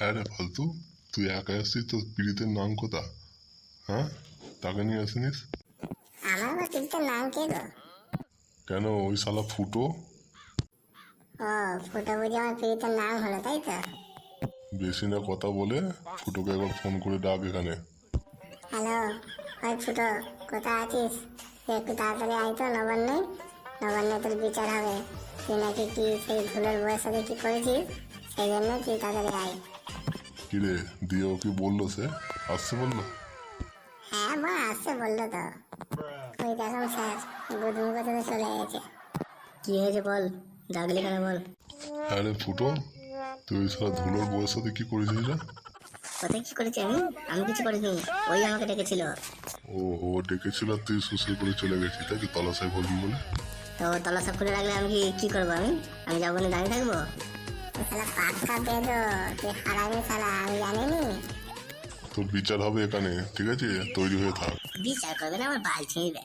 হ্যাঁ রে ফালতু, তুই একা আসছিস তো পীড়িতের নাম কোথা? হ্যাঁ, তাকে নিয়ে আসিনিস আমার আবার পিকটার নাম কে গো? কেন? ওই শালা ফুটো। ও, ফুটো বুঝি আমার পিকটার নাম হলো, তাই তো? বেশি না কথা বলে ফুটোকে একবার ফোন করে ডাক এখানে। হ্যালো, ওই ফুটো, কোথায় আছিস? তুই একটু তাড়াতাড়ি আয় তো নবান্নে। নবান্নে তোর বিচার হবে। তুই নাকি কি সেই ধুলোর বউয়ের সাথে কি করেছিস, সেই জন্য তুই তাড়াতাড়ি আয়। কিরে দিয়ে ও কি বললো? সে আসছে বললো? হ্যাঁ মা, আসছে বললো তো। ওই দেখো স্যার, গুদমুখ থেকে চলে গেছে। কি হয়েছে বল, ডাকলি কেন বল? হ্যাঁ রে ফুটো, তুই ওই শালা ধুলোর বউয়ের সাথে কি করেছিস রে? কোথায় কি করেছি আমি? আমি কিছু করিনি, ওই আমাকে ডেকেছিল। ও ও ডেকেছিল আর তুই সুসুর করে চলে গেছিস তাই কি, তলাশাই বলবি বলে? তো তলাশা খুলে রাখলে আমি কি করবো? আমি যাবো না, দাঁড়িয়ে থাকবো? পাক্কা বেদো, তুই হারাবি শালা, আমি জানিনি। তোর বিচার হবে এখানে, ঠিক আছে? তৈরি হয়ে থাক। বিচার করবে না, আমার বাল ছিঁড়বে।